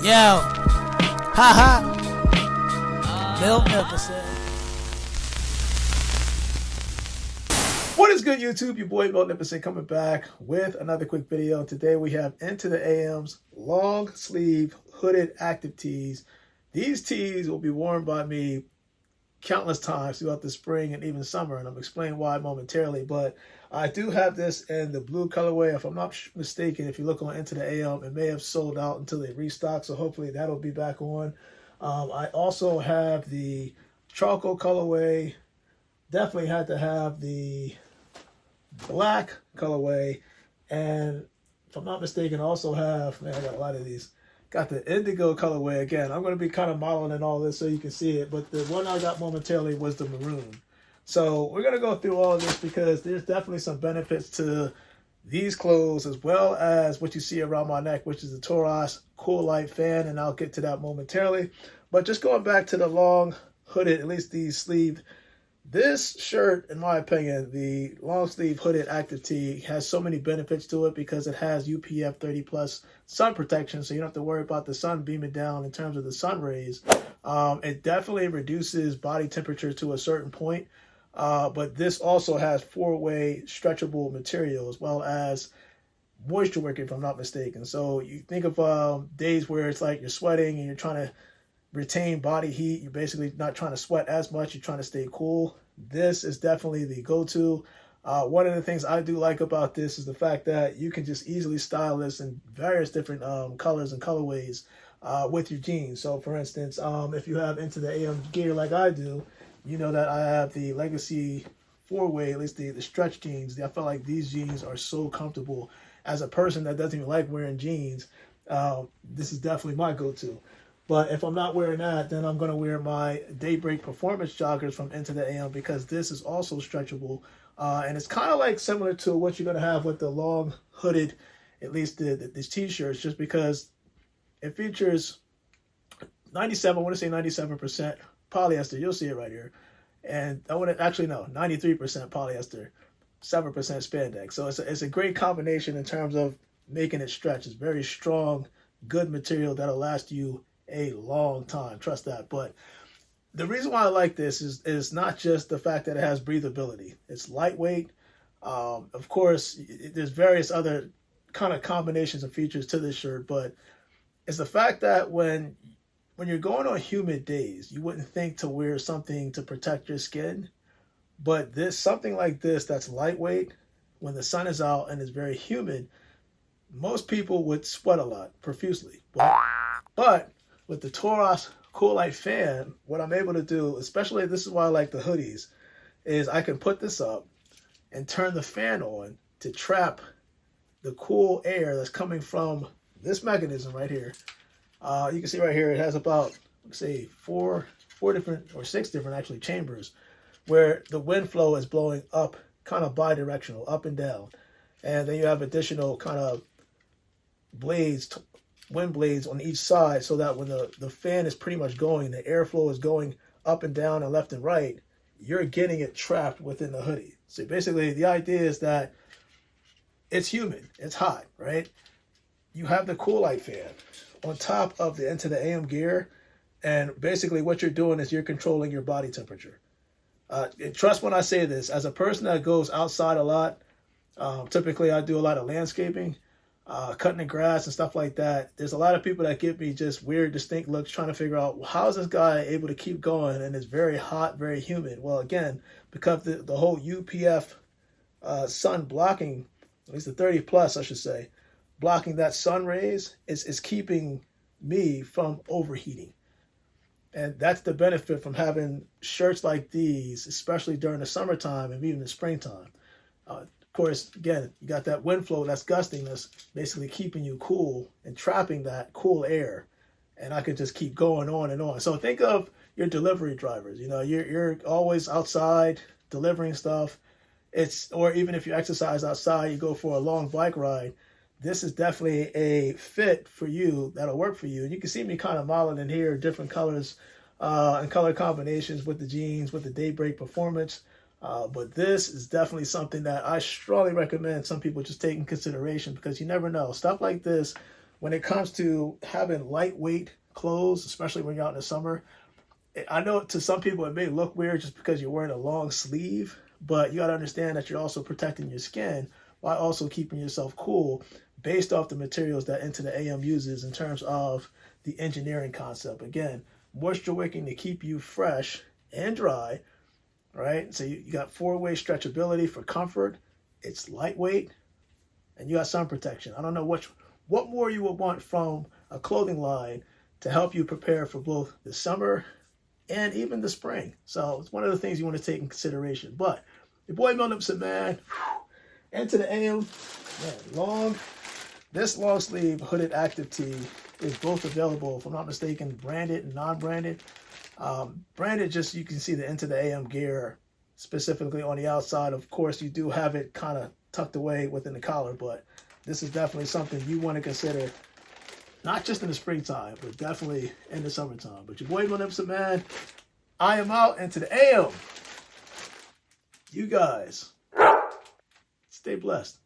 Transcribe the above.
Yo, haha, Miltnificent. What is good, YouTube? Your boy Miltnificent coming back with another quick video. Today we have Into the AM's long sleeve hooded active tees. These tees will be worn by me countless times throughout the spring and even summer, and I'm explaining why momentarily. But I do have this in the blue colorway. If I'm not mistaken, if you look on Into the AM, it may have sold out until they restock, so hopefully that'll be back on. I also have the charcoal colorway. Definitely had to have the black colorway, and if I'm not mistaken, also have, man, I got a lot of these. Got the indigo colorway again. I'm going to be kind of modeling all this so you can see it, but the one I got momentarily was the maroon. So we're going to go through all of this because there's definitely some benefits to these clothes as well as what you see around my neck, which is the Toros Cool Light fan, and I'll get to that momentarily. But just going back to the long hooded, at least these sleeved, this shirt, in my opinion, the long sleeve hooded active tee, has so many benefits to it because it has UPF 30 plus sun protection, so you don't have to worry about the sun beaming down in terms of the sun rays. It definitely reduces body temperature to a certain point, but this also has four-way stretchable material as well as moisture wicking, if I'm not mistaken. So you think of days where it's like you're sweating and you're trying to retain body heat, you're basically not trying to sweat as much, you're trying to stay cool. This is definitely the go-to. One of the things I do like about this is the fact that you can just easily style this in various different colors and colorways with your jeans. So for instance, if you have Into the AM gear like I do, you know that I have the Legacy 4-way, at least the stretch jeans. I feel like these jeans are so comfortable. As a person that doesn't even like wearing jeans, this is definitely my go-to. But if I'm not wearing that, then I'm going to wear my Daybreak Performance joggers from Into the AM because this is also stretchable. And it's kind of like similar to what you're going to have with the long hooded, at least these t-shirts, just because it features 97% polyester. You'll see it right here. And I want to actually, no, 93% polyester, 7% spandex. So it's a great combination in terms of making it stretch. It's very strong, good material that'll last you a long time, trust that. But the reason why I like this is not just the fact that it has breathability. It's lightweight. Of course, there's various other kind of combinations of features to this shirt, but it's the fact that when you're going on humid days, you wouldn't think to wear something to protect your skin, but something like this that's lightweight, when the sun is out and it's very humid, most people would sweat a lot profusely. But with the Toros Cool Light fan, what I'm able to do, especially this is why I like the hoodies, is I can put this up and turn the fan on to trap the cool air that's coming from this mechanism right here. You can see right here it has about, let's say, four different or six different actually chambers where the wind flow is blowing up, kind of bi-directional, up and down. And then you have additional kind of blades, wind blades on each side, so that when the fan is pretty much going, the airflow is going up and down and left and right, you're getting it trapped within the hoodie. So basically the idea is that it's humid, it's hot, right? You have the Cool Light fan on top of the Into the AM gear, and basically what you're doing is you're controlling your body temperature. And trust when I say this, as a person that goes outside a lot, typically I do a lot of landscaping, cutting the grass and stuff like that. There's a lot of people that give me just weird, distinct looks trying to figure out, well, how is this guy able to keep going and it's very hot, very humid? Well, again, because the whole UPF sun blocking, at least the 30 plus, I should say, blocking that sun rays is keeping me from overheating. And that's the benefit from having shirts like these, especially during the summertime and even the springtime. Of course, again, you got that wind flow that's gusting, that's basically keeping you cool and trapping that cool air. And I could just keep going on and on. So think of your delivery drivers. You know, you're always outside delivering stuff. Or even if you exercise outside, you go for a long bike ride. This is definitely a fit for you that'll work for you. And you can see me kind of modeling in here different colors and color combinations with the jeans, with the Daybreak Performance. But this is definitely something that I strongly recommend some people just take in consideration, because you never know. Stuff like this when it comes to having lightweight clothes, especially when you're out in the summer, I know to some people it may look weird just because you're wearing a long sleeve, but you got to understand that you're also protecting your skin while also keeping yourself cool based off the materials that Into the AM uses in terms of the engineering concept. Again, moisture wicking to keep you fresh and dry, right? So you got four-way stretchability for comfort. It's lightweight, and you got sun protection. I don't know what more you would want from a clothing line to help you prepare for both the summer and even the spring. So it's one of the things you want to take in consideration. But your boy Miltnificent, man, Into the AM, man, this long sleeve hooded active tee is both available, if I'm not mistaken, branded and non-branded. Branded, just you can see the Into the AM gear specifically on the outside. Of course, you do have it kind of tucked away within the collar, but this is definitely something you want to consider, not just in the springtime, but definitely in the summertime. But your boy Miltnificent, man, I am out. Into the AM. You guys, stay blessed.